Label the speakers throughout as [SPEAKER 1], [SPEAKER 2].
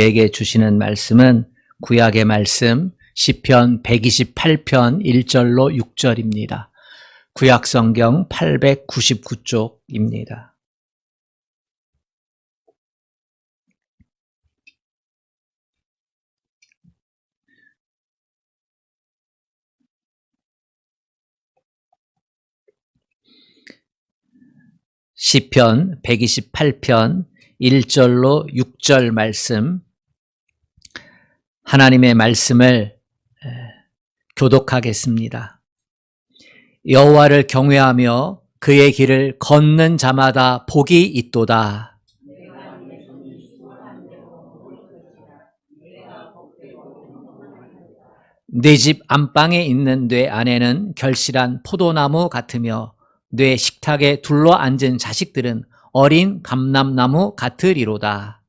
[SPEAKER 1] 우리에게 주시는 말씀은 구약의 말씀 시편 128편 1절로 6절입니다. 구약 성경 899쪽입니다. 시편 128편 1절로 6절 말씀, 하나님의 말씀을 교독하겠습니다. 여호와를 경외하며 그의 길을 걷는 자마다 복이 있도다. 네 집 안방에 있는 뇌 안에는 결실한 포도나무 같으며 뇌 식탁에 둘러앉은 자식들은 어린 감람나무 같으리로다.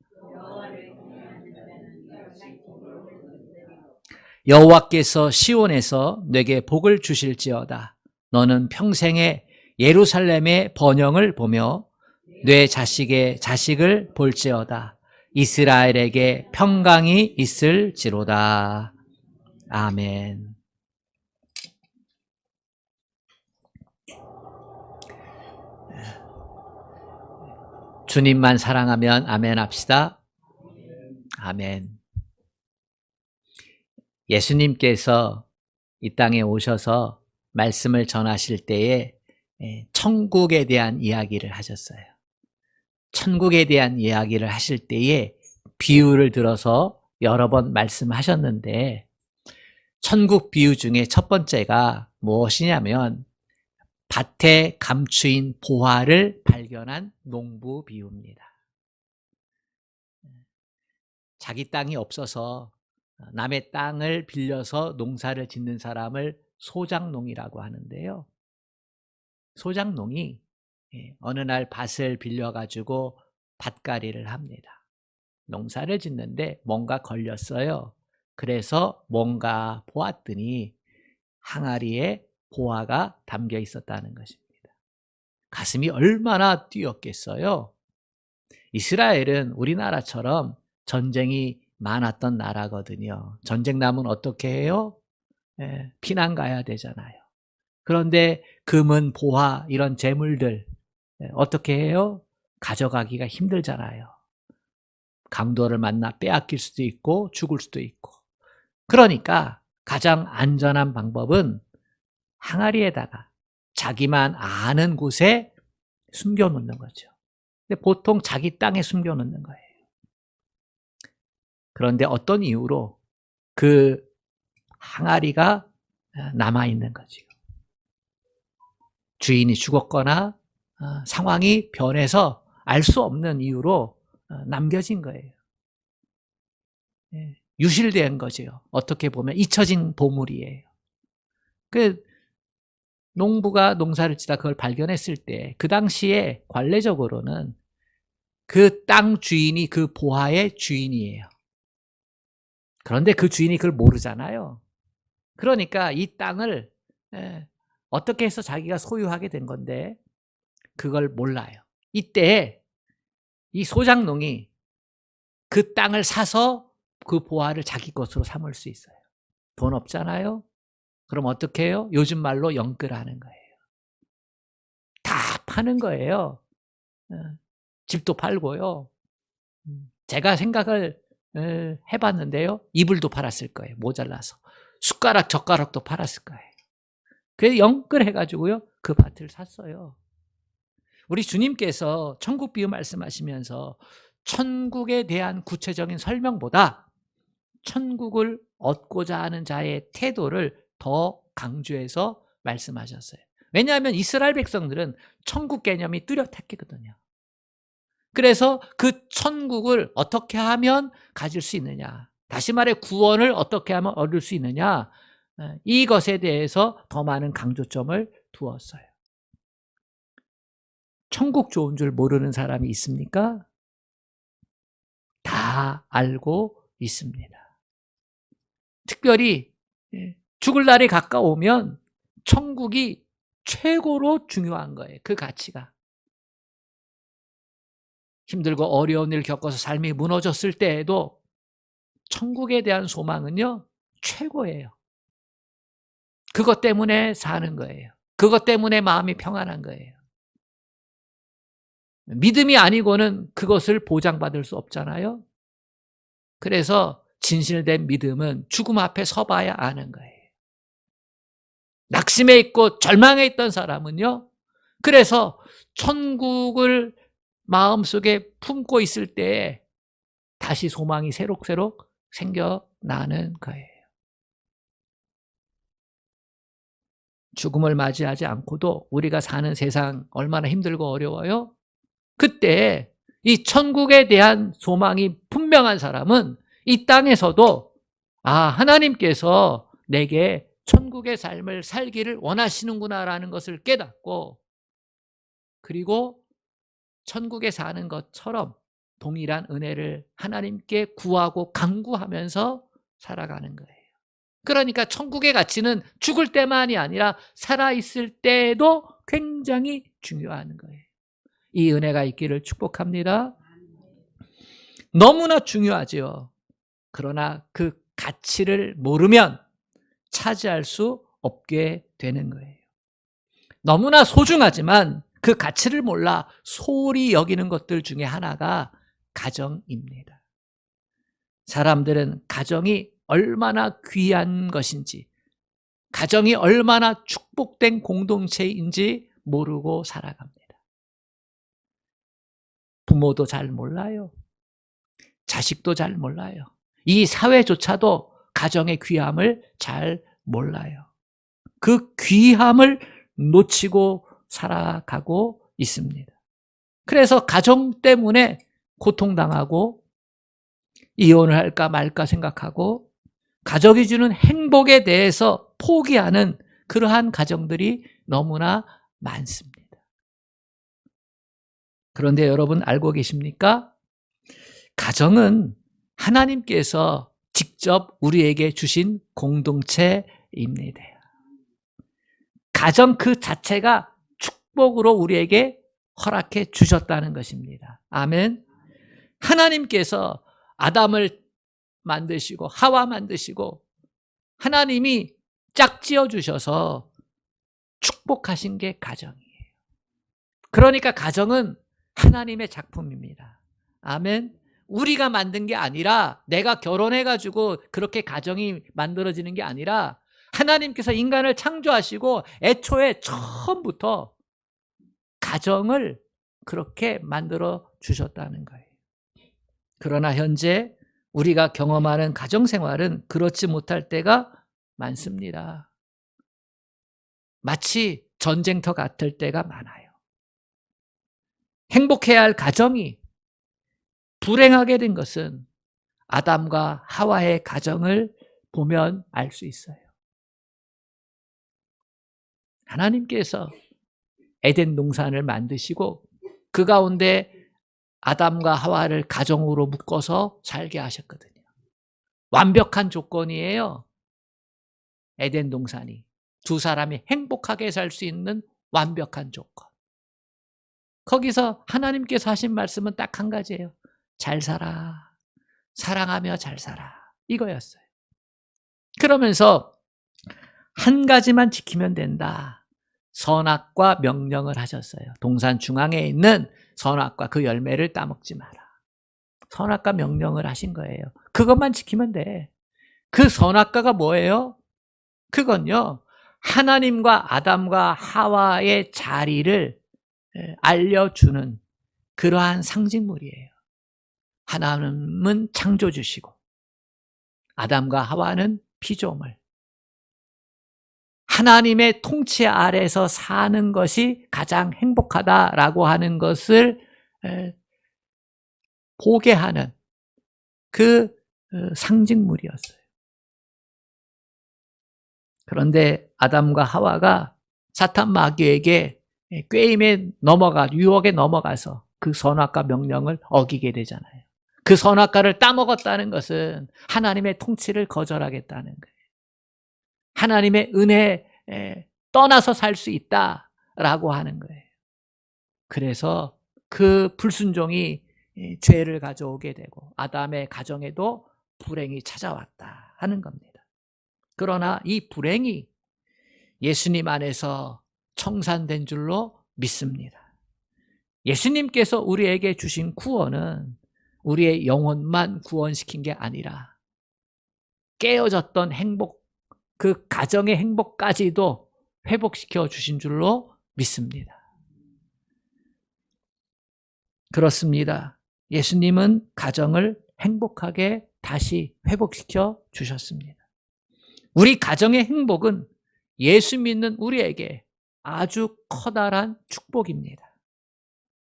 [SPEAKER 1] 여호와께서 시온에서 내게 복을 주실지어다. 너는 평생에 예루살렘의 번영을 보며 내 자식의 자식을 볼지어다. 이스라엘에게 평강이 있을지로다. 아멘. 주님만 사랑하면 아멘 합시다. 아멘. 예수님께서 이 땅에 오셔서 말씀을 전하실 때에 천국에 대한 이야기를 하셨어요. 천국에 대한 이야기를 하실 때에 비유를 들어서 여러 번 말씀하셨는데, 천국 비유 중에 첫 번째가 무엇이냐면 밭에 감추인 보화를 발견한 농부 비유입니다. 자기 땅이 없어서 남의 땅을 빌려서 농사를 짓는 사람을 소작농이라고 하는데요. 소작농이 어느 날 밭을 빌려가지고 밭갈이를 합니다. 농사를 짓는데 뭔가 걸렸어요. 그래서 뭔가 보았더니 항아리에 보화가 담겨 있었다는 것입니다. 가슴이 얼마나 뛰었겠어요. 이스라엘은 우리나라처럼 전쟁이 많았던 나라거든요. 전쟁 나면 어떻게 해요? 피난 가야 되잖아요. 그런데 금은, 보화, 이런 재물들 어떻게 해요? 가져가기가 힘들잖아요. 강도를 만나 빼앗길 수도 있고 죽을 수도 있고. 그러니까 가장 안전한 방법은 항아리에다가 자기만 아는 곳에 숨겨놓는 거죠. 근데 보통 자기 땅에 숨겨놓는 거예요. 그런데 어떤 이유로 그 항아리가 남아있는 거죠. 주인이 죽었거나 상황이 변해서 알 수 없는 이유로 남겨진 거예요. 유실된 거죠. 어떻게 보면 잊혀진 보물이에요. 그 농부가 농사를 짓다 그걸 발견했을 때 그 당시에 관례적으로는 그 땅 주인이 그 보화의 주인이에요. 그런데 그 주인이 그걸 모르잖아요. 그러니까 이 땅을 어떻게 해서 자기가 소유하게 된 건데 그걸 몰라요. 이때 이 소작농이 그 땅을 사서 그 보화를 자기 것으로 삼을 수 있어요. 돈 없잖아요. 그럼 어떻게 해요? 요즘 말로 영끌하는 거예요. 다 파는 거예요. 집도 팔고요. 제가 생각을 해봤는데요. 이불도 팔았을 거예요. 모자라서. 숟가락, 젓가락도 팔았을 거예요. 그래서 영끌해가지고요. 그 밭을 샀어요. 우리 주님께서 천국 비유 말씀하시면서 천국에 대한 구체적인 설명보다 천국을 얻고자 하는 자의 태도를 더 강조해서 말씀하셨어요. 왜냐하면 이스라엘 백성들은 천국 개념이 뚜렷했거든요. 그래서 그 천국을 어떻게 하면 가질 수 있느냐, 다시 말해 구원을 어떻게 하면 얻을 수 있느냐, 이것에 대해서 더 많은 강조점을 두었어요. 천국 좋은 줄 모르는 사람이 있습니까? 다 알고 있습니다. 특별히 죽을 날이 가까우면 천국이 최고로 중요한 거예요. 그 가치가. 힘들고 어려운 일 겪어서 삶이 무너졌을 때에도 천국에 대한 소망은요, 최고예요. 그것 때문에 사는 거예요. 그것 때문에 마음이 평안한 거예요. 믿음이 아니고는 그것을 보장받을 수 없잖아요. 그래서 진실된 믿음은 죽음 앞에 서봐야 아는 거예요. 낙심해 있고 절망해 있던 사람은요, 그래서 천국을 마음속에 품고 있을 때 다시 소망이 새록새록 생겨나는 거예요. 죽음을 맞이하지 않고도 우리가 사는 세상 얼마나 힘들고 어려워요? 그때 이 천국에 대한 소망이 분명한 사람은 이 땅에서도 하나님께서 내게 천국의 삶을 살기를 원하시는구나라는 것을 깨닫고, 그리고 천국에 사는 것처럼 동일한 은혜를 하나님께 구하고 간구하면서 살아가는 거예요. 그러니까 천국의 가치는 죽을 때만이 아니라 살아있을 때도 굉장히 중요한 거예요. 이 은혜가 있기를 축복합니다. 너무나 중요하죠. 그러나 그 가치를 모르면 차지할 수 없게 되는 거예요. 너무나 소중하지만 그 가치를 몰라 소홀히 여기는 것들 중에 하나가 가정입니다. 사람들은 가정이 얼마나 귀한 것인지, 가정이 얼마나 축복된 공동체인지 모르고 살아갑니다. 부모도 잘 몰라요. 자식도 잘 몰라요. 이 사회조차도 가정의 귀함을 잘 몰라요. 그 귀함을 놓치고 살아가고 있습니다. 그래서 가정 때문에 고통당하고 이혼을 할까 말까 생각하고 가족이 주는 행복에 대해서 포기하는 그러한 가정들이 너무나 많습니다. 그런데 여러분 알고 계십니까? 가정은 하나님께서 직접 우리에게 주신 공동체입니다. 가정 그 자체가 축복으로 우리에게 허락해 주셨다는 것입니다. 아멘. 하나님께서 아담을 만드시고 하와 만드시고 하나님이 짝지어 주셔서 축복하신 게 가정이에요. 그러니까 가정은 하나님의 작품입니다. 아멘. 우리가 만든 게 아니라, 내가 결혼해가지고 그렇게 가정이 만들어지는 게 아니라 하나님께서 인간을 창조하시고 애초에 처음부터 가정을 그렇게 만들어 주셨다는 거예요. 그러나 현재 우리가 경험하는 가정생활은 그렇지 못할 때가 많습니다. 마치 전쟁터 같을 때가 많아요. 행복해야 할 가정이 불행하게 된 것은 아담과 하와의 가정을 보면 알 수 있어요. 하나님께서 에덴 동산을 만드시고 그 가운데 아담과 하와를 가정으로 묶어서 살게 하셨거든요. 완벽한 조건이에요. 에덴 동산이 두 사람이 행복하게 살 수 있는 완벽한 조건. 거기서 하나님께서 하신 말씀은 딱 한 가지예요. 잘 살아. 사랑하며 잘 살아. 이거였어요. 그러면서 한 가지만 지키면 된다. 선악과 명령을 하셨어요. 동산 중앙에 있는 선악과 그 열매를 따먹지 마라. 선악과 명령을 하신 거예요. 그것만 지키면 돼. 그 선악과가 뭐예요? 그건요, 하나님과 아담과 하와의 자리를 알려주는 그러한 상징물이에요. 하나님은 창조주시고 아담과 하와는 피조물. 하나님의 통치 아래서 사는 것이 가장 행복하다라고 하는 것을 보게 하는 그 상징물이었어요. 그런데 아담과 하와가 사탄 마귀에게 꾀임에 유혹에 넘어가서 그 선악과 명령을 어기게 되잖아요. 그 선악과를 따먹었다는 것은 하나님의 통치를 거절하겠다는 거예요. 하나님의 은혜에 떠나서 살 수 있다라고 하는 거예요. 그래서 그 불순종이 죄를 가져오게 되고 아담의 가정에도 불행이 찾아왔다 하는 겁니다. 그러나 이 불행이 예수님 안에서 청산된 줄로 믿습니다. 예수님께서 우리에게 주신 구원은 우리의 영혼만 구원시킨 게 아니라 깨어졌던 행복, 그 가정의 행복까지도 회복시켜 주신 줄로 믿습니다. 그렇습니다. 예수님은 가정을 행복하게 다시 회복시켜 주셨습니다. 우리 가정의 행복은 예수 믿는 우리에게 아주 커다란 축복입니다.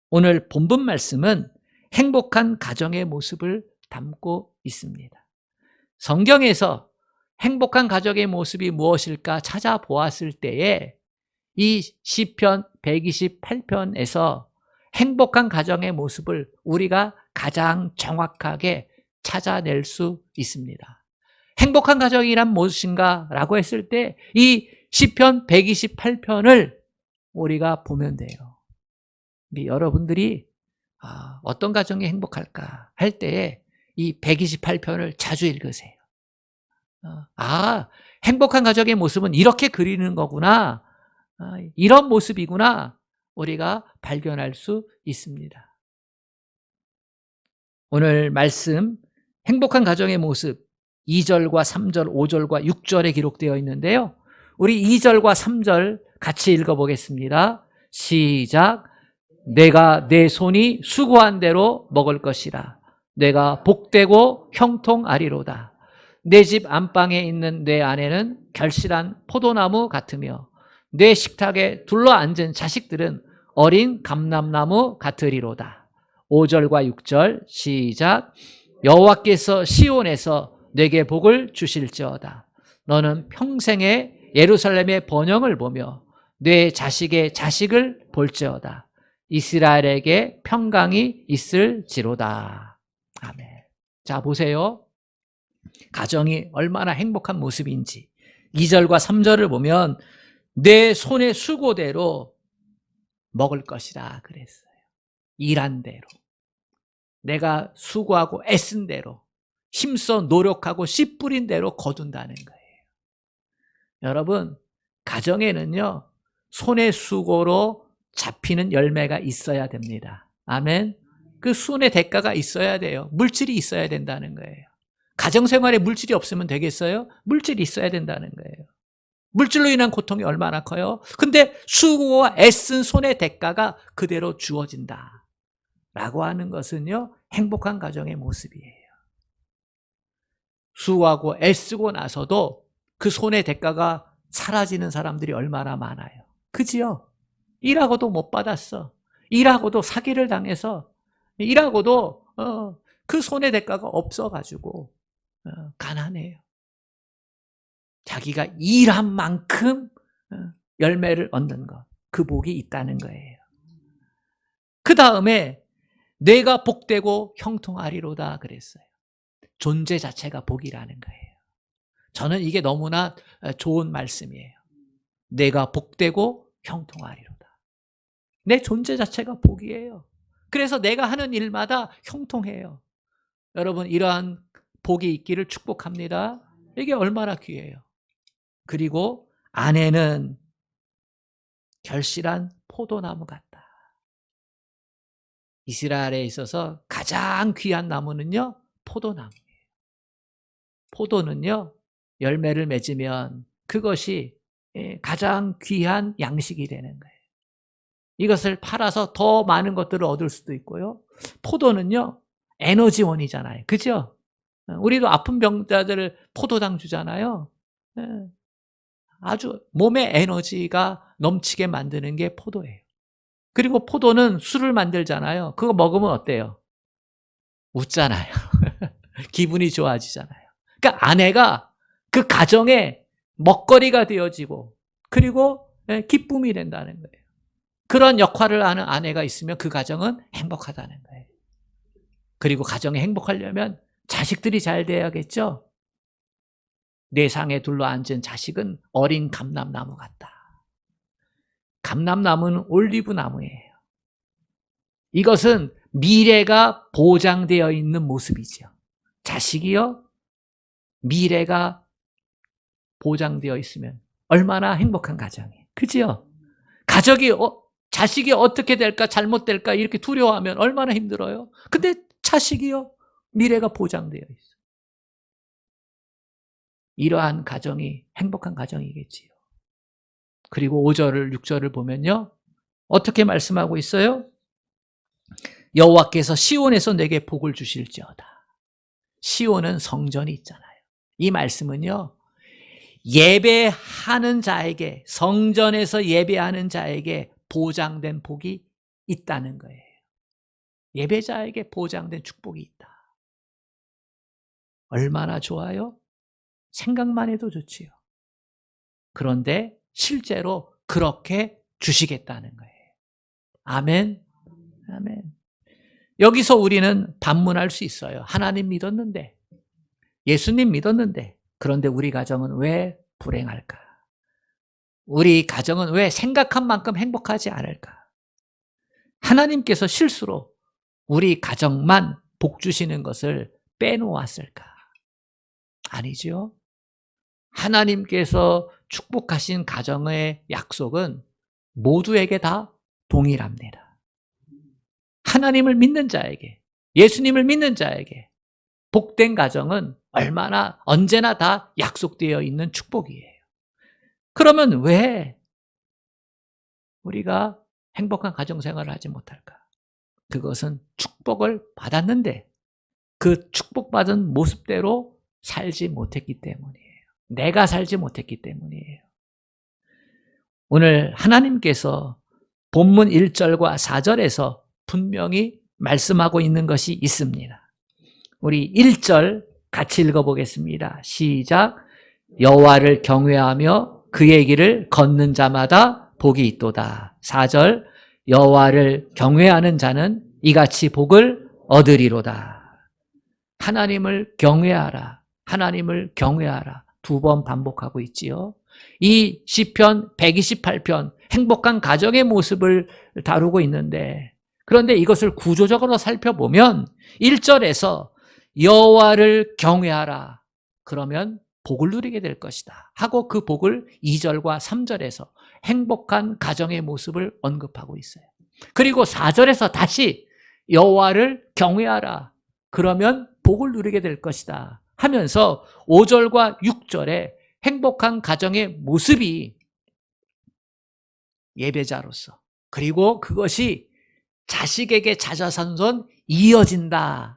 [SPEAKER 1] 오늘 본문 말씀은 행복한 가정의 모습을 담고 있습니다. 성경에서 행복한 가정의 모습이 무엇일까 찾아보았을 때에 이 시편 128편에서 행복한 가정의 모습을 우리가 가장 정확하게 찾아낼 수 있습니다. 행복한 가정이란 무엇인가 라고 했을 때 이 시편 128편을 우리가 보면 돼요. 여러분들이 어떤 가정이 행복할까 할 때에 이 128편을 자주 읽으세요. 행복한 가정의 모습은 이렇게 그리는 거구나. 이런 모습이구나. 우리가 발견할 수 있습니다. 오늘 말씀 행복한 가정의 모습 2절과 3절, 5절과 6절에 기록되어 있는데요. 우리 2절과 3절 같이 읽어보겠습니다. 시작. 내가 내 손이 수고한 대로 먹을 것이라. 내가 복되고 형통하리로다. 내 집 안방에 있는 내 아내는 결실한 포도나무 같으며 내 식탁에 둘러앉은 자식들은 어린 감람나무 같으리로다. 5절과 6절 시작. 여호와께서 시온에서 내게 복을 주실지어다. 너는 평생에 예루살렘의 번영을 보며 내 자식의 자식을 볼지어다. 이스라엘에게 평강이 있을지로다. 아멘. 자, 보세요. 가정이 얼마나 행복한 모습인지. 2절과 3절을 보면 내 손의 수고대로 먹을 것이라 그랬어요. 일한 대로. 내가 수고하고 애쓴 대로. 힘써 노력하고 씨 뿌린 대로 거둔다는 거예요. 여러분, 가정에는요, 손의 수고로 잡히는 열매가 있어야 됩니다. 아멘. 그 손의 대가가 있어야 돼요. 물질이 있어야 된다는 거예요. 가정생활에 물질이 없으면 되겠어요? 물질이 있어야 된다는 거예요. 물질로 인한 고통이 얼마나 커요? 근데 수고와 애쓴 손의 대가가 그대로 주어진다 라고 하는 것은요, 행복한 가정의 모습이에요. 수고하고 애쓰고 나서도 그 손의 대가가 사라지는 사람들이 얼마나 많아요. 그지요? 일하고도 못 받았어. 일하고도 사기를 당해서 일하고도 그 손의 대가가 없어가지고 가난해요. 자기가 일한 만큼 열매를 얻는 것, 그 복이 있다는 거예요. 그 다음에 내가 복되고 형통하리로다 그랬어요. 존재 자체가 복이라는 거예요. 저는 이게 너무나 좋은 말씀이에요. 내가 복되고 형통하리로다. 내 존재 자체가 복이에요. 그래서 내가 하는 일마다 형통해요. 여러분, 이러한 복이 있기를 축복합니다. 이게 얼마나 귀해요. 그리고 아내는 결실한 포도나무 같다. 이스라엘에 있어서 가장 귀한 나무는요, 포도나무예요. 포도는요, 열매를 맺으면 그것이 가장 귀한 양식이 되는 거예요. 이것을 팔아서 더 많은 것들을 얻을 수도 있고요. 포도는요, 에너지원이잖아요. 그죠? 우리도 아픈 병자들 포도당 주잖아요. 아주 몸에 에너지가 넘치게 만드는 게 포도예요. 그리고 포도는 술을 만들잖아요. 그거 먹으면 어때요? 웃잖아요. 기분이 좋아지잖아요. 그러니까 아내가 그 가정의 먹거리가 되어지고 그리고 기쁨이 된다는 거예요. 그런 역할을 하는 아내가 있으면 그 가정은 행복하다는 거예요. 그리고 가정이 행복하려면 자식들이 잘 돼야겠죠? 내 상에 둘러앉은 자식은 어린 감람나무 같다. 감람나무는 올리브 나무예요. 이것은 미래가 보장되어 있는 모습이죠. 자식이요, 미래가 보장되어 있으면 얼마나 행복한 가정이에요. 그지요? 가족이 자식이 어떻게 될까 잘못될까 이렇게 두려워하면 얼마나 힘들어요. 근데 자식이요 미래가 보장되어 있어요. 이러한 가정이 행복한 가정이겠지요. 그리고 5절을 6절을 보면요. 어떻게 말씀하고 있어요? 여호와께서 시온에서 내게 복을 주실지어다. 시온은 성전이 있잖아요. 이 말씀은요. 예배하는 자에게, 성전에서 예배하는 자에게 보장된 복이 있다는 거예요. 예배자에게 보장된 축복이 있다. 얼마나 좋아요? 생각만 해도 좋지요. 그런데 실제로 그렇게 주시겠다는 거예요. 아멘. 아멘. 여기서 우리는 반문할 수 있어요. 하나님 믿었는데, 예수님 믿었는데, 그런데 우리 가정은 왜 불행할까? 우리 가정은 왜 생각한 만큼 행복하지 않을까? 하나님께서 실수로 우리 가정만 복 주시는 것을 빼놓았을까? 아니죠. 하나님께서 축복하신 가정의 약속은 모두에게 다 동일합니다. 하나님을 믿는 자에게, 예수님을 믿는 자에게 복된 가정은 얼마나 언제나 다 약속되어 있는 축복이에요. 그러면 왜 우리가 행복한 가정 생활을 하지 못할까? 그것은 축복을 받았는데 그 축복받은 모습대로 살지 못했기 때문이에요. 내가 살지 못했기 때문이에요. 오늘 하나님께서 본문 1절과 4절에서 분명히 말씀하고 있는 것이 있습니다. 우리 1절 같이 읽어보겠습니다. 시작. 여호와를 경외하며 그의 길을 걷는 자마다 복이 있도다. 4절. 여호와를 경외하는 자는 이같이 복을 얻으리로다. 하나님을 경외하라. 하나님을 경외하라. 2번 반복하고 있지요. 이 시편 128편 행복한 가정의 모습을 다루고 있는데 그런데 이것을 구조적으로 살펴보면 1절에서 여호와를 경외하라. 그러면 복을 누리게 될 것이다. 하고 그 복을 2절과 3절에서 행복한 가정의 모습을 언급하고 있어요. 그리고 4절에서 다시 여호와를 경외하라. 그러면 복을 누리게 될 것이다. 하면서 5절과 6절에 행복한 가정의 모습이 예배자로서 그리고 그것이 자식에게 자자손손 이어진다라고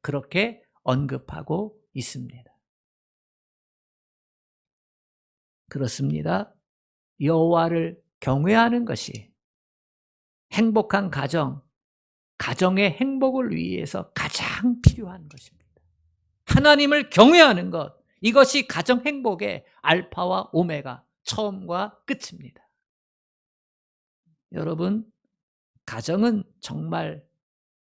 [SPEAKER 1] 그렇게 언급하고 있습니다. 그렇습니다. 여호와를 경외하는 것이 행복한 가정, 가정의 행복을 위해서 가장 필요한 것입니다. 하나님을 경외하는 것, 이것이 가정 행복의 알파와 오메가, 처음과 끝입니다. 여러분, 가정은 정말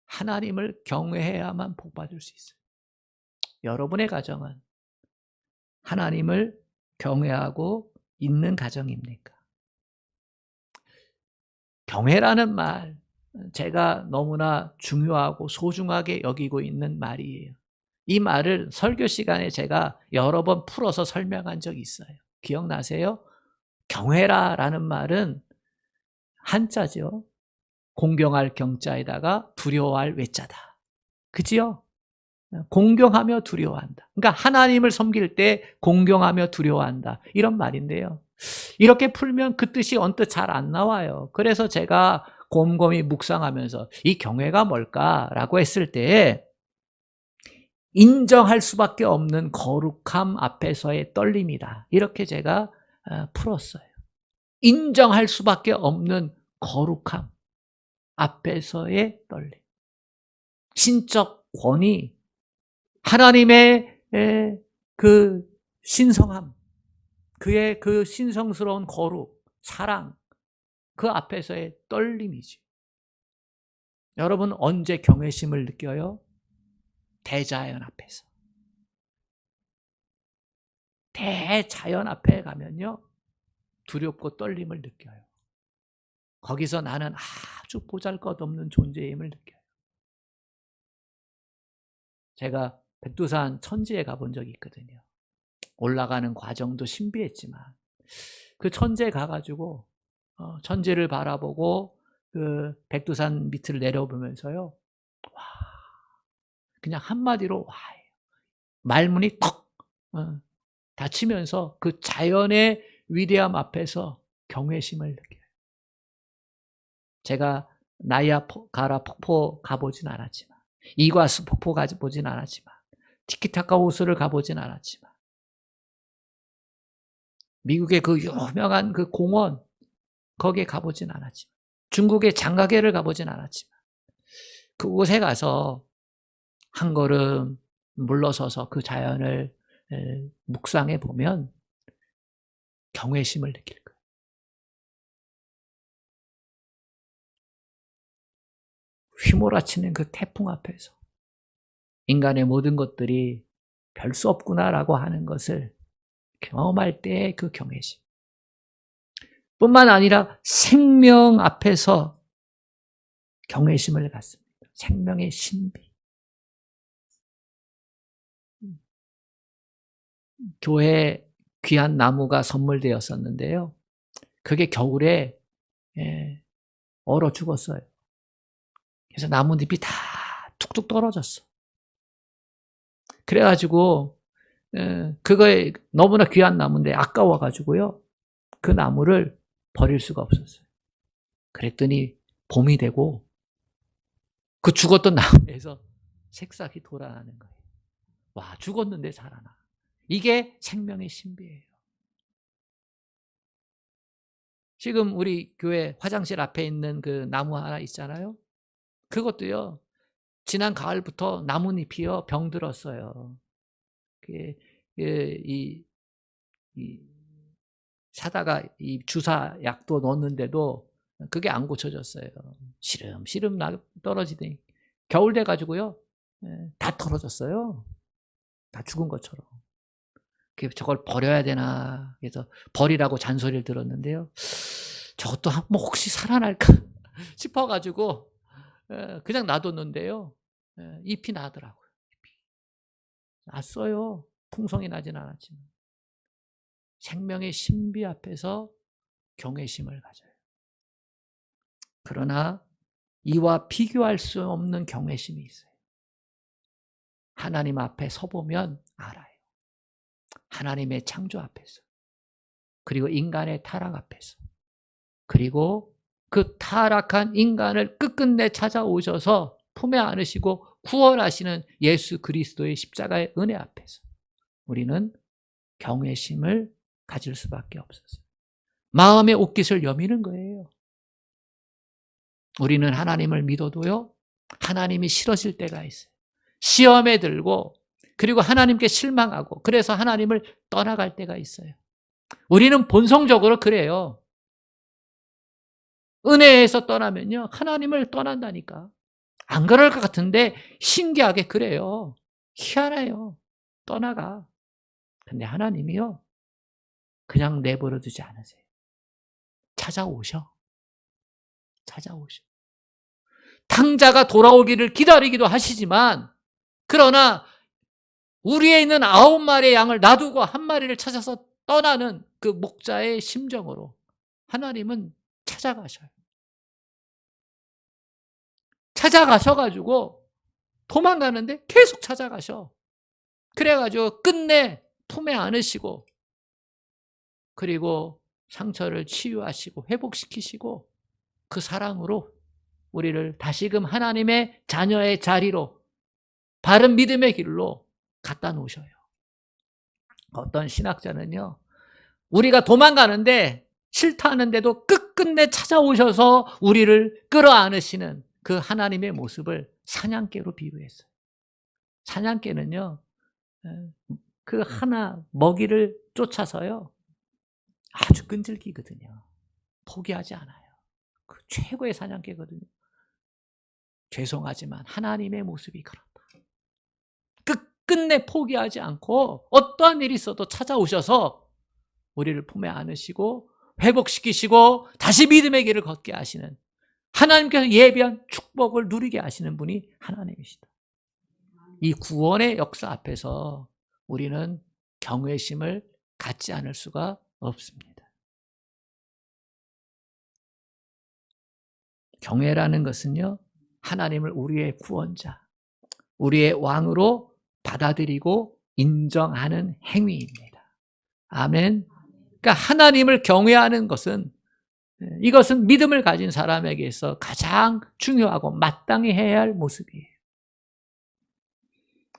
[SPEAKER 1] 하나님을 경외해야만 복받을 수 있어요. 여러분의 가정은 하나님을 경외하고 있는 가정입니까? 경외라는 말, 제가 너무나 중요하고 소중하게 여기고 있는 말이에요. 이 말을 설교 시간에 제가 여러 번 풀어서 설명한 적이 있어요. 기억나세요? 경외라라는 말은 한자죠. 공경할 경자에다가 두려워할 외자다. 그지요? 공경하며 두려워한다. 그러니까 하나님을 섬길 때 공경하며 두려워한다. 이런 말인데요. 이렇게 풀면 그 뜻이 언뜻 잘 안 나와요. 그래서 제가 곰곰이 묵상하면서 이 경외가 뭘까라고 했을 때 인정할 수밖에 없는 거룩함 앞에서의 떨림이다. 이렇게 제가 풀었어요. 인정할 수밖에 없는 거룩함 앞에서의 떨림. 신적 권위, 하나님의 그 신성함, 그의 그 신성스러운 거룩, 사랑, 그 앞에서의 떨림이죠. 여러분 언제 경외심을 느껴요? 대자연 앞에서. 대자연 앞에 가면요 두렵고 떨림을 느껴요. 거기서 나는 아주 보잘것없는 존재임을 느껴요. 제가 백두산 천지에 가본 적이 있거든요. 올라가는 과정도 신비했지만 그 천지에 가가지고 천지를 바라보고 그 백두산 밑을 내려보면서요. 와, 그냥 한마디로 와, 말문이 턱 닫히면서 그 자연의 위대함 앞에서 경외심을 느껴요. 제가 나이아가라 폭포 가보진 않았지만, 이과수 폭포 가보진 않았지만, 티키타카 호수를 가보진 않았지만, 미국의 그 유명한 그 공원 거기에 가보진 않았지만, 중국의 장가게를 가보진 않았지만, 그곳에 가서 한 걸음 물러서서 그 자연을 묵상해 보면 경외심을 느낄 거예요. 휘몰아치는 그 태풍 앞에서 인간의 모든 것들이 별 수 없구나라고 하는 것을 경험할 때의 그 경외심. 뿐만 아니라 생명 앞에서 경외심을 갖습니다. 생명의 신비. 교회에 귀한 나무가 선물되었었는데요. 그게 겨울에 얼어 죽었어요. 그래서 나뭇잎이 다 툭툭 떨어졌어. 그래가지고 그거에 너무나 귀한 나무인데 아까워가지고요. 그 나무를 버릴 수가 없었어요. 그랬더니 봄이 되고 그 죽었던 나무에서 새싹이 돌아나는 거예요. 와, 죽었는데 살아나. 이게 생명의 신비예요. 지금 우리 교회 화장실 앞에 있는 그 나무 하나 있잖아요. 그것도요. 지난 가을부터 나뭇잎이요 병들었어요. 사다가 이 주사 약도 넣었는데도 그게 안 고쳐졌어요. 시름시름 떨어지더니 겨울 돼 가지고요 다 떨어졌어요. 다 죽은 것처럼. 저걸 버려야 되나 그래서 버리라고 잔소리를 들었는데요. 저것도 뭐 혹시 살아날까 싶어가지고 그냥 놔뒀는데요. 잎이 나더라고요. 잎이. 났어요. 풍성이 나진 않았지만. 생명의 신비 앞에서 경외심을 가져요. 그러나 이와 비교할 수 없는 경외심이 있어요. 하나님 앞에 서보면 알아요. 하나님의 창조 앞에서, 그리고 인간의 타락 앞에서, 그리고 그 타락한 인간을 끝끝내 찾아오셔서 품에 안으시고 구원하시는 예수 그리스도의 십자가의 은혜 앞에서 우리는 경외심을 가질 수밖에 없었어요. 마음의 옷깃을 여미는 거예요. 우리는 하나님을 믿어도요, 하나님이 싫어질 때가 있어요. 시험에 들고, 그리고 하나님께 실망하고, 그래서 하나님을 떠나갈 때가 있어요. 우리는 본성적으로 그래요. 은혜에서 떠나면요, 하나님을 떠난다니까. 안 그럴 것 같은데, 신기하게 그래요. 희한해요. 떠나가. 근데 하나님이요, 그냥 내버려 두지 않으세요. 찾아오셔. 탕자가 돌아오기를 기다리기도 하시지만, 그러나 우리에 있는 9마리의 양을 놔두고 한 마리를 찾아서 떠나는 그 목자의 심정으로 하나님은 찾아가셔요. 찾아가셔가지고 도망가는데 계속 찾아가셔. 그래가지고 끝내 품에 안으시고, 그리고 상처를 치유하시고 회복시키시고, 그 사랑으로 우리를 다시금 하나님의 자녀의 자리로, 바른 믿음의 길로 갖다 놓으셔요. 어떤 신학자는요, 우리가 도망가는데 싫다 하는데도 끝끝내 찾아오셔서 우리를 끌어안으시는 그 하나님의 모습을 사냥개로 비유했어요. 사냥개는요, 그 하나 먹이를 쫓아서요, 아주 끈질기거든요. 포기하지 않아요. 그 최고의 사냥개거든요. 죄송하지만 하나님의 모습이 그렇다. 끝끝내 포기하지 않고 어떠한 일이 있어도 찾아오셔서 우리를 품에 안으시고 회복시키시고 다시 믿음의 길을 걷게 하시는, 하나님께서 예비한 축복을 누리게 하시는 분이 하나님이시다. 이 구원의 역사 앞에서 우리는 경외심을 갖지 않을 수가 없습니다. 경외라는 것은요, 하나님을 우리의 구원자, 우리의 왕으로 받아들이고 인정하는 행위입니다. 아멘. 그러니까 하나님을 경외하는 것은, 이것은 믿음을 가진 사람에게서 가장 중요하고 마땅히 해야 할 모습이에요.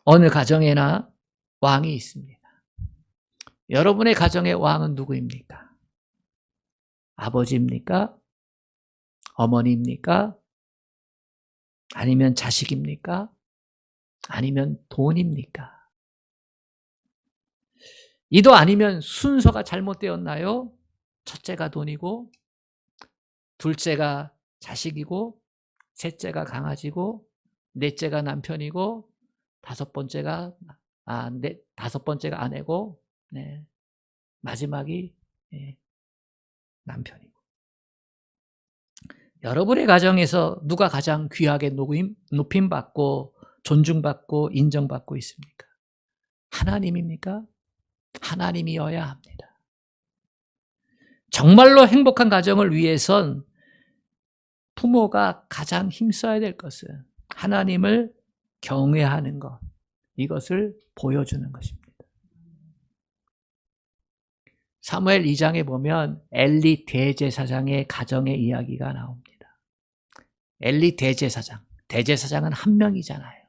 [SPEAKER 1] 어느 가정에나 왕이 있습니다. 여러분의 가정의 왕은 누구입니까? 아버지입니까? 어머니입니까? 아니면 자식입니까? 아니면 돈입니까? 이도 아니면 순서가 잘못되었나요? 첫째가 돈이고, 둘째가 자식이고, 셋째가 강아지고, 넷째가 남편이고, 다섯 번째가 아내고, 네, 마지막이 남편이고. 여러분의 가정에서 누가 가장 귀하게 높임받고 존중받고 인정받고 있습니까? 하나님입니까? 하나님이어야 합니다. 정말로 행복한 가정을 위해선 부모가 가장 힘써야 될 것은 하나님을 경외하는 것, 이것을 보여주는 것입니다. 사무엘 2장에 보면 엘리 대제사장의 가정의 이야기가 나옵니다. 엘리 대제사장은 한 명이잖아요.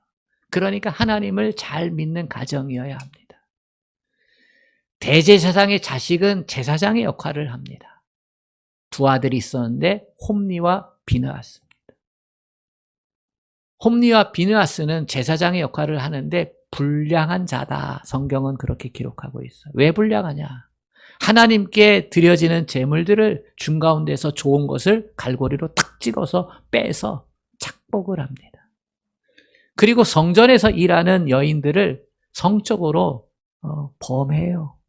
[SPEAKER 1] 그러니까 하나님을 잘 믿는 가정이어야 합니다. 대제사장의 자식은 제사장의 역할을 합니다. 두 아들이 있었는데 홈리와 비느하스입니다. 홈리와 비느하스는 제사장의 역할을 하는데 불량한 자다. 성경은 그렇게 기록하고 있어요. 왜 불량하냐? 하나님께 드려지는 제물들을 중 가운데서 좋은 것을 갈고리로 탁 찍어서 빼서 착복을 합니다. 그리고 성전에서 일하는 여인들을 성적으로 범해요.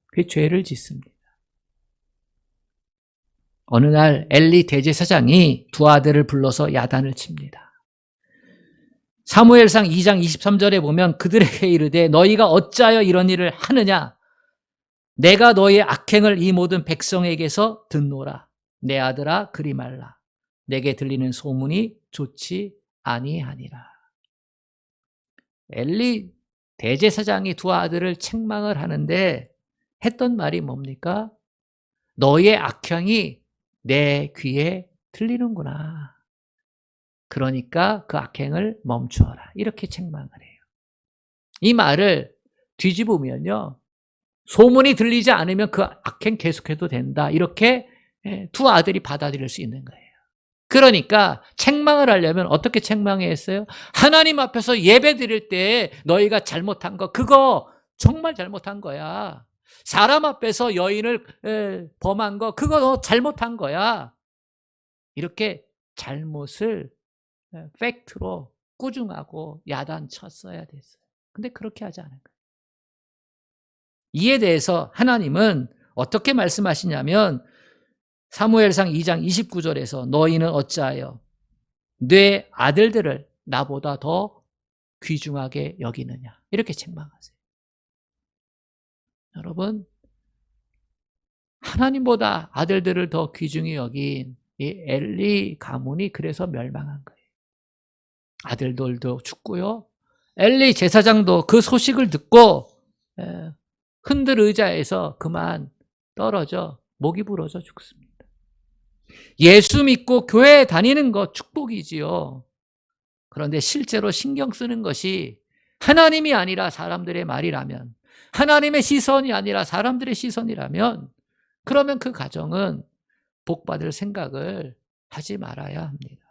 [SPEAKER 1] 그게 죄를 짓습니다. 어느 날 엘리 대제사장이 두 아들을 불러서 야단을 칩니다. 사무엘상 2장 23절에 보면 그들에게 이르되 너희가 어찌하여 이런 일을 하느냐? 내가 너희의 악행을 이 모든 백성에게서 듣노라. 내 아들아 그리 말라. 내게 들리는 소문이 좋지 아니하니라. 엘리 대제사장이 두 아들을 책망을 하는데 했던 말이 뭡니까? 너희의 악행이 내 귀에 들리는구나. 그러니까 그 악행을 멈추어라. 이렇게 책망을 해요. 이 말을 뒤집으면요, 소문이 들리지 않으면 그 악행 계속해도 된다. 이렇게 두 아들이 받아들일 수 있는 거예요. 그러니까 책망을 하려면 어떻게 책망해야 했어요? 하나님 앞에서 예배 드릴 때 너희가 잘못한 거, 그거 정말 잘못한 거야. 사람 앞에서 여인을 범한 거, 그거 너 잘못한 거야. 이렇게 잘못을 팩트로 꾸중하고 야단쳤어야 됐어요. 근데 그렇게 하지 않은 거예요. 이에 대해서 하나님은 어떻게 말씀하시냐면 사무엘상 2장 29절에서 너희는 어찌하여 내 아들들을 나보다 더 귀중하게 여기느냐, 이렇게 책망하세요. 여러분, 하나님보다 아들들을 더 귀중히 여긴 이 엘리 가문이 그래서 멸망한 거예요. 아들들도 죽고요, 엘리 제사장도 그 소식을 듣고 흔들 의자에서 그만 떨어져 목이 부러져 죽습니다. 예수 믿고 교회에 다니는 것 축복이지요. 그런데 실제로 신경 쓰는 것이 하나님이 아니라 사람들의 말이라면, 하나님의 시선이 아니라 사람들의 시선이라면, 그러면 그 가정은 복받을 생각을 하지 말아야 합니다.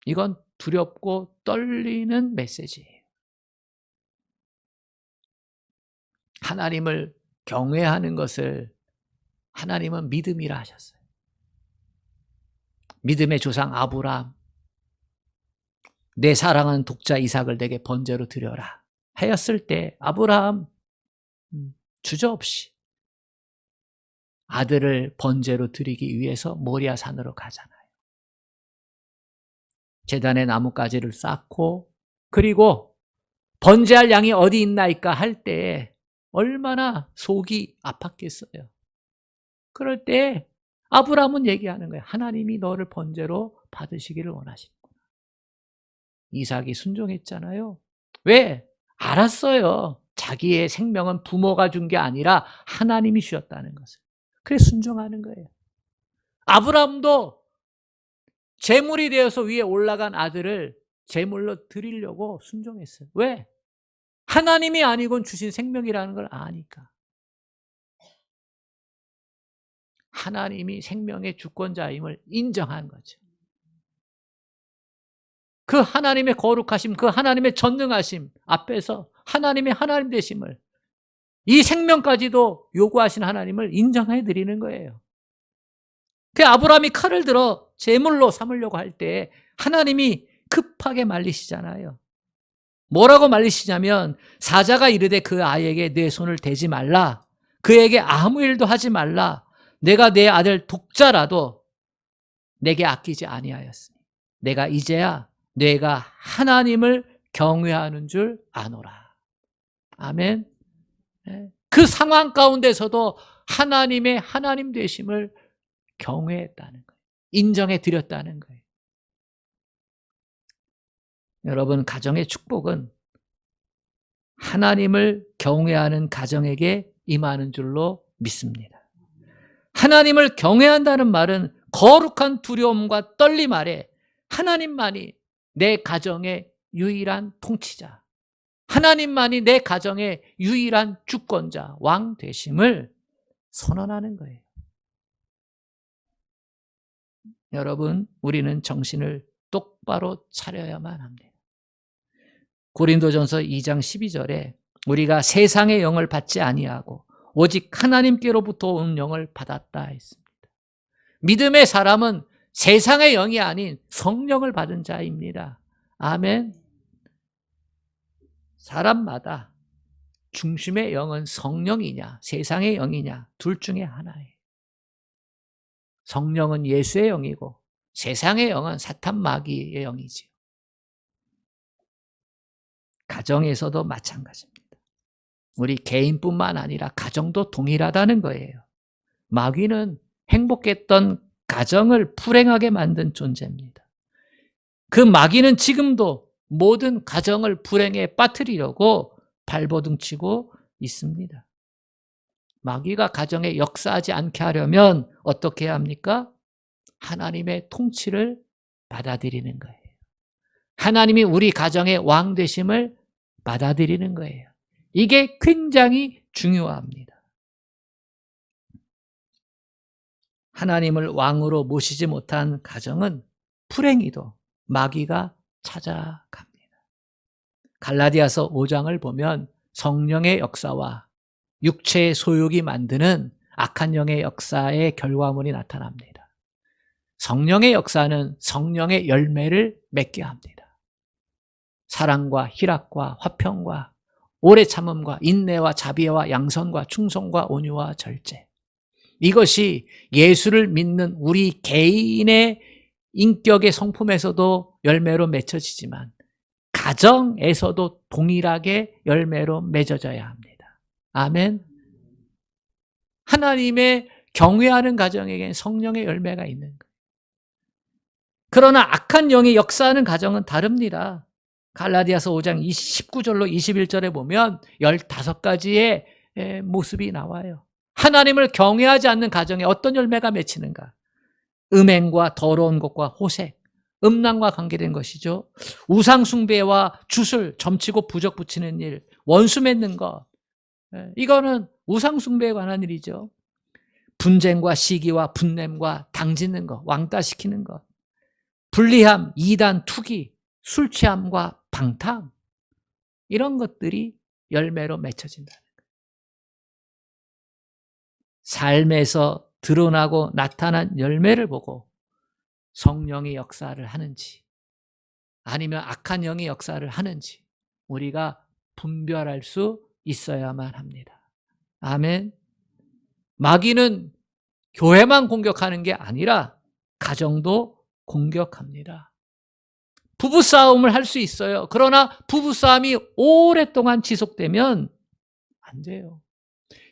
[SPEAKER 1] 이건 두렵고 떨리는 메시지예요. 하나님을 경외하는 것을 하나님은 믿음이라 하셨어요. 믿음의 조상 아브라함, 내 사랑하는 독자 이삭을 내게 번제로 드려라 하였을 때 아브라함 주저없이 아들을 번제로 드리기 위해서 모리아 산으로 가잖아요. 제단에 나뭇가지를 쌓고, 그리고 번제할 양이 어디 있나이까 할 때 얼마나 속이 아팠겠어요. 그럴 때 아브라함은 얘기하는 거예요. 하나님이 너를 번제로 받으시기를 원하시는구나. 이삭이 순종했잖아요. 왜? 알았어요. 자기의 생명은 부모가 준 게 아니라 하나님이 주셨다는 것을. 그래서 순종하는 거예요. 아브라함도 제물이 되어서 위에 올라간 아들을 제물로 드리려고 순종했어요. 왜? 하나님이 아니곤 주신 생명이라는 걸 아니까. 하나님이 생명의 주권자임을 인정한 거죠. 그 하나님의 거룩하심, 그 하나님의 전능하심 앞에서 하나님의 하나님 되심을, 이 생명까지도 요구하신 하나님을 인정해 드리는 거예요. 그 아브라함이 칼을 들어 제물로 삼으려고 할 때 하나님이 급하게 말리시잖아요. 뭐라고 말리시냐면 사자가 이르되 그 아이에게 내 손을 대지 말라. 그에게 아무 일도 하지 말라. 내가 내 아들 독자라도 내게 아끼지 아니하였으니 내가 이제야 내가 하나님을 경외하는 줄 아노라. 아멘. 그 상황 가운데서도 하나님의 하나님 되심을 경외했다는 거예요. 인정해 드렸다는 거예요. 여러분, 가정의 축복은 하나님을 경외하는 가정에게 임하는 줄로 믿습니다. 하나님을 경외한다는 말은 거룩한 두려움과 떨림 아래 하나님만이 내 가정의 유일한 통치자, 하나님만이 내 가정의 유일한 주권자, 왕 되심을 선언하는 거예요. 여러분, 우리는 정신을 똑바로 차려야만 합니다. 고린도전서 2장 12절에 우리가 세상의 영을 받지 아니하고 오직 하나님께로부터 온 영을 받았다 했습니다. 믿음의 사람은 세상의 영이 아닌 성령을 받은 자입니다. 아멘. 사람마다 중심의 영은 성령이냐 세상의 영이냐 둘 중에 하나예요. 성령은 예수의 영이고 세상의 영은 사탄 마귀의 영이지요. 가정에서도 마찬가지입니다. 우리 개인뿐만 아니라 가정도 동일하다는 거예요. 마귀는 행복했던 가정을 불행하게 만든 존재입니다. 그 마귀는 지금도 모든 가정을 불행에 빠뜨리려고 발버둥치고 있습니다. 마귀가 가정에 역사하지 않게 하려면 어떻게 해야 합니까? 하나님의 통치를 받아들이는 거예요. 하나님이 우리 가정의 왕 되심을 받아들이는 거예요. 이게 굉장히 중요합니다. 하나님을 왕으로 모시지 못한 가정은 불행히도 마귀가 찾아갑니다. 갈라디아서 5장을 보면 성령의 역사와 육체의 소욕이 만드는 악한 영의 역사의 결과물이 나타납니다. 성령의 역사는 성령의 열매를 맺게 합니다. 사랑과 희락과 화평과 오래 참음과 인내와 자비와 양선과 충성과 온유와 절제. 이것이 예수를 믿는 우리 개인의 인격의 성품에서도 열매로 맺혀지지만 가정에서도 동일하게 열매로 맺어져야 합니다. 아멘. 하나님의 경외하는 가정에게는 성령의 열매가 있는 거예요. 그러나 악한 영이 역사하는 가정은 다릅니다. 갈라디아서 5장 19절로 21절에 보면 15가지의 모습이 나와요. 하나님을 경외하지 않는 가정에 어떤 열매가 맺히는가? 음행과 더러운 것과 호색, 음란과 관계된 것이죠. 우상 숭배와 주술, 점치고 부적 붙이는 일, 원수 맺는 것. 이거는 우상 숭배에 관한 일이죠. 분쟁과 시기와 분냄과 당짓는 것, 왕따시키는 것. 불리함, 이단, 투기, 술 취함과 방탕. 이런 것들이 열매로 맺혀진다는 거예요. 삶에서 드러나고 나타난 열매를 보고 성령의 역사를 하는지 아니면 악한 영의 역사를 하는지 우리가 분별할 수 있어야만 합니다. 아멘. 마귀는 교회만 공격하는 게 아니라 가정도 공격합니다. 부부싸움을 할 수 있어요. 그러나 부부싸움이 오랫동안 지속되면 안 돼요.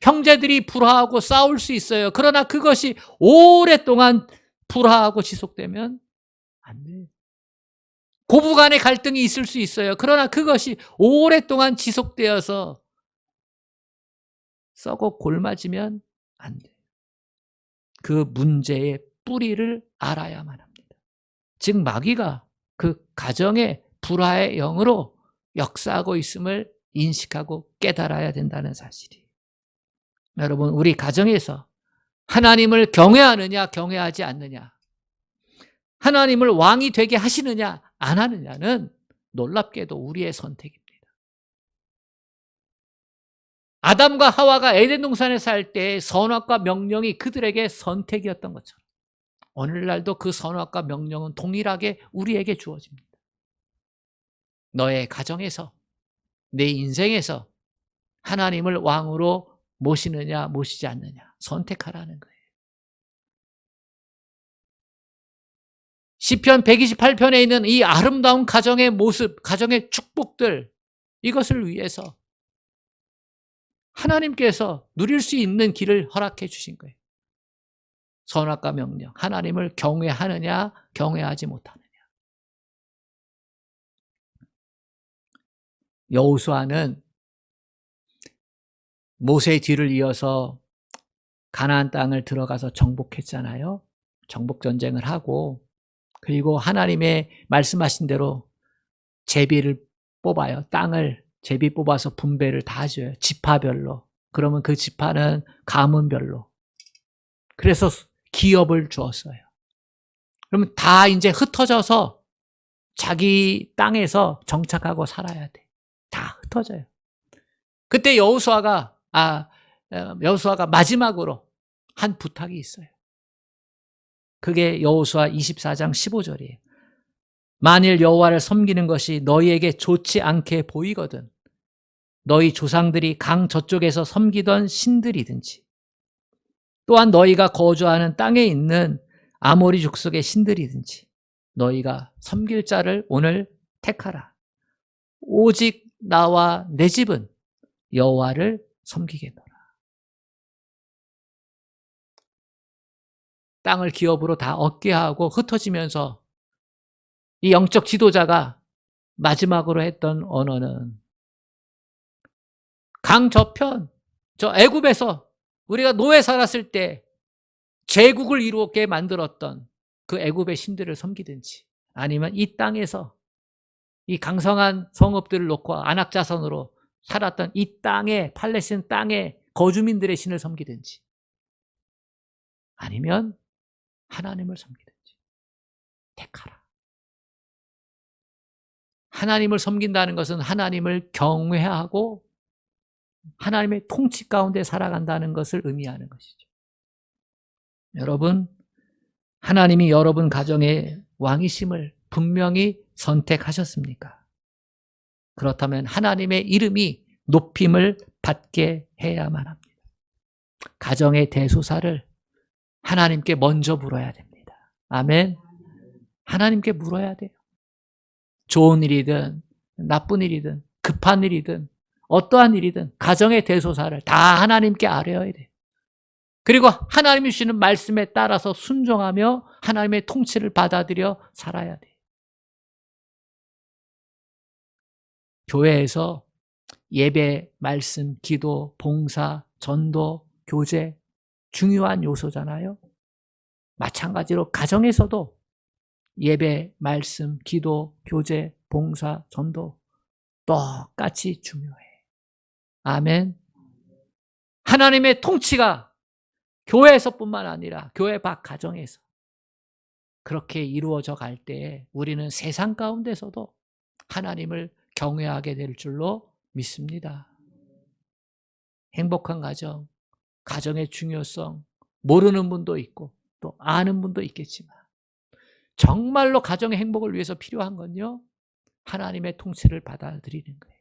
[SPEAKER 1] 형제들이 불화하고 싸울 수 있어요. 그러나 그것이 오랫동안 불화하고 지속되면 안 돼요. 고부 간의 갈등이 있을 수 있어요. 그러나 그것이 오랫동안 지속되어서 썩어 골마지면 안 돼요. 그 문제의 뿌리를 알아야만 합니다. 즉 마귀가 그 가정의 불화의 영으로 역사하고 있음을 인식하고 깨달아야 된다는 사실이에요. 여러분, 우리 가정에서 하나님을 경외하느냐 경외하지 않느냐, 하나님을 왕이 되게 하시느냐 안 하느냐는 놀랍게도 우리의 선택입니다. 아담과 하와가 에덴 동산에 살 때 선악과 명령이 그들에게 선택이었던 것처럼 오늘날도 그 선악과 명령은 동일하게 우리에게 주어집니다. 너의 가정에서, 내 인생에서 하나님을 왕으로 모시느냐 모시지 않느냐 선택하라는 거예요. 시편 128편에 있는 이 아름다운 가정의 모습, 가정의 축복들, 이것을 위해서 하나님께서 누릴 수 있는 길을 허락해 주신 거예요. 선악과 명령, 하나님을 경외하느냐 경외하지 못하느냐. 여호수아는 모세의 뒤를 이어서 가나안 땅을 들어가서 정복했잖아요. 정복 전쟁을 하고, 그리고 하나님의 말씀하신 대로 제비를 뽑아요. 땅을 제비 뽑아서 분배를 다 줘요. 지파별로. 그러면 그 지파는 가문별로. 그래서 기업을 주었어요. 그러면 다 이제 흩어져서 자기 땅에서 정착하고 살아야 돼. 다 흩어져요. 그때 여호수아가 마지막으로 한 부탁이 있어요. 그게 여호수아 24장 15절이에요. 만일 여호와를 섬기는 것이 너희에게 좋지 않게 보이거든 너희 조상들이 강 저쪽에서 섬기던 신들이든지 또한 너희가 거주하는 땅에 있는 아모리 족속의 신들이든지 너희가 섬길 자를 오늘 택하라. 오직 나와 내 집은 여호와를 섬기겠노라. 땅을 기업으로 다 얻게 하고 흩어지면서 이 영적 지도자가 마지막으로 했던 언어는 강 저편, 저 애굽에서 우리가 노예 살았을 때 제국을 이루게 만들었던 그 애굽의 신들을 섬기든지 아니면 이 땅에서 이 강성한 성읍들을 놓고 안악자선으로 살았던 이 땅의 팔레스타인 땅의 거주민들의 신을 섬기든지 아니면 하나님을 섬기든지 택하라. 하나님을 섬긴다는 것은 하나님을 경외하고 하나님의 통치 가운데 살아간다는 것을 의미하는 것이죠. 여러분, 하나님이 여러분 가정의 왕이심을 분명히 선택하셨습니까? 그렇다면 하나님의 이름이 높임을 받게 해야만 합니다. 가정의 대소사를 하나님께 먼저 물어야 됩니다. 아멘. 하나님께 물어야 돼요. 좋은 일이든 나쁜 일이든 급한 일이든 어떠한 일이든 가정의 대소사를 다 하나님께 아뢰어야 돼요. 그리고 하나님이 주시는 말씀에 따라서 순종하며 하나님의 통치를 받아들여 살아야 돼요. 교회에서 예배, 말씀, 기도, 봉사, 전도, 교제 중요한 요소잖아요. 마찬가지로 가정에서도 예배, 말씀, 기도, 교제, 봉사, 전도 똑같이 중요해. 아멘. 하나님의 통치가 교회에서뿐만 아니라 교회 밖 가정에서 그렇게 이루어져 갈 때 우리는 세상 가운데서도 하나님을 경외하게 될 줄로 믿습니다. 행복한 가정, 가정의 중요성 모르는 분도 있고 또 아는 분도 있겠지만 정말로 가정의 행복을 위해서 필요한 건요, 하나님의 통치를 받아들이는 거예요.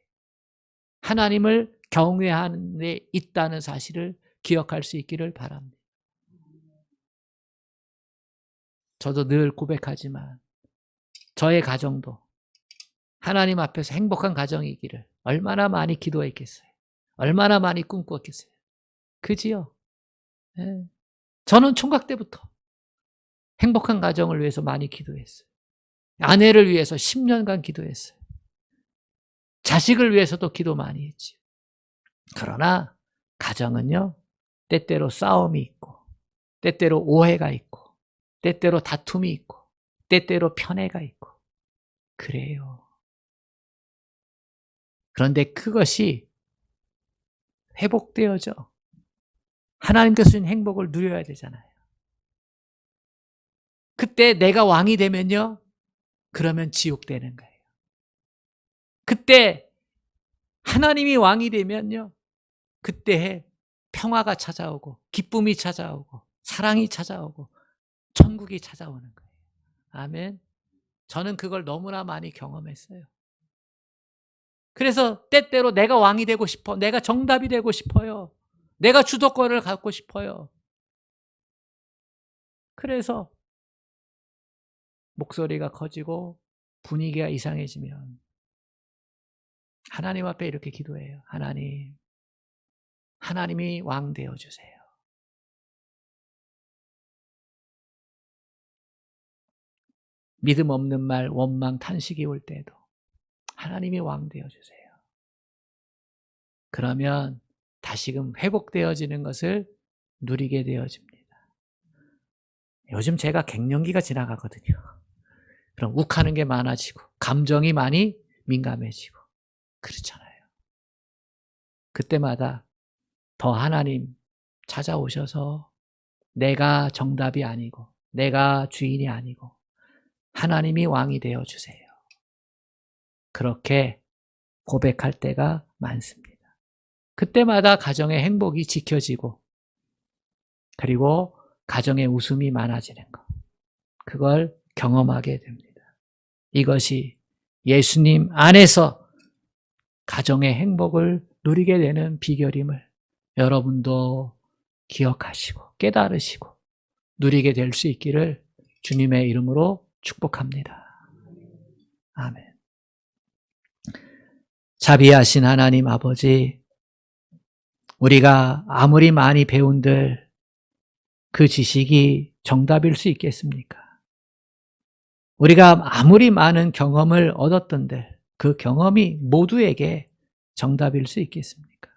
[SPEAKER 1] 하나님을 경외하는 데 있다는 사실을 기억할 수 있기를 바랍니다. 저도 늘 고백하지만 저의 가정도 하나님 앞에서 행복한 가정이기를 얼마나 많이 기도했겠어요. 얼마나 많이 꿈꾸었겠어요. 그지요? 네. 저는 총각 때부터 행복한 가정을 위해서 많이 기도했어요. 아내를 위해서 10년간 기도했어요. 자식을 위해서도 기도 많이 했지. 그러나 가정은요, 때때로 싸움이 있고, 때때로 오해가 있고, 때때로 다툼이 있고, 때때로 편애가 있고, 그래요. 그런데 그것이 회복되어져. 하나님께서 주신 행복을 누려야 되잖아요. 그때 내가 왕이 되면요, 그러면 지옥 되는 거예요. 그때 하나님이 왕이 되면요, 그때에 평화가 찾아오고, 기쁨이 찾아오고, 사랑이 찾아오고, 천국이 찾아오는 거예요. 아멘. 저는 그걸 너무나 많이 경험했어요. 그래서 때때로 내가 왕이 되고 싶어. 내가 정답이 되고 싶어요. 내가 주도권을 갖고 싶어요. 그래서 목소리가 커지고 분위기가 이상해지면 하나님 앞에 이렇게 기도해요. 하나님이 왕 되어주세요. 믿음 없는 말, 원망, 탄식이 올 때도 하나님이 왕 되어주세요. 그러면 다시금 회복되어지는 것을 누리게 되어집니다. 요즘 제가 갱년기가 지나가거든요. 그럼 욱하는 게 많아지고 감정이 많이 민감해지고 그렇잖아요. 그때마다 더 하나님 찾아오셔서 내가 정답이 아니고 내가 주인이 아니고 하나님이 왕이 되어주세요. 그렇게 고백할 때가 많습니다. 그때마다 가정의 행복이 지켜지고 그리고 가정의 웃음이 많아지는 것. 그걸 경험하게 됩니다. 이것이 예수님 안에서 가정의 행복을 누리게 되는 비결임을 여러분도 기억하시고 깨달으시고 누리게 될 수 있기를 주님의 이름으로 축복합니다. 아멘. 자비하신 하나님 아버지, 우리가 아무리 많이 배운들 그 지식이 정답일 수 있겠습니까? 우리가 아무리 많은 경험을 얻었던들 그 경험이 모두에게 정답일 수 있겠습니까?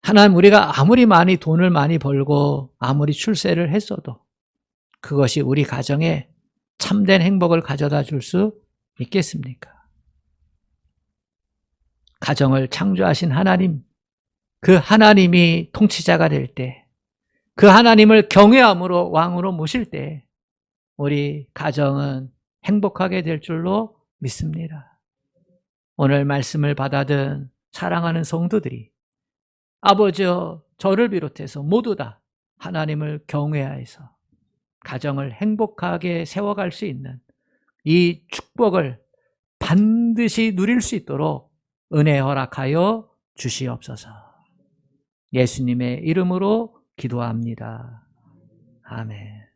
[SPEAKER 1] 하나님, 우리가 아무리 많이 돈을 많이 벌고 아무리 출세를 했어도 그것이 우리 가정에 참된 행복을 가져다 줄 수 있겠습니까? 가정을 창조하신 하나님, 그 하나님이 통치자가 될 때, 그 하나님을 경외함으로 왕으로 모실 때 우리 가정은 행복하게 될 줄로 믿습니다. 오늘 말씀을 받아든 사랑하는 성도들이 아버지여, 저를 비롯해서 모두 다 하나님을 경외하여서 가정을 행복하게 세워갈 수 있는 이 축복을 반드시 누릴 수 있도록 은혜 허락하여 주시옵소서. 예수님의 이름으로 기도합니다. 아멘.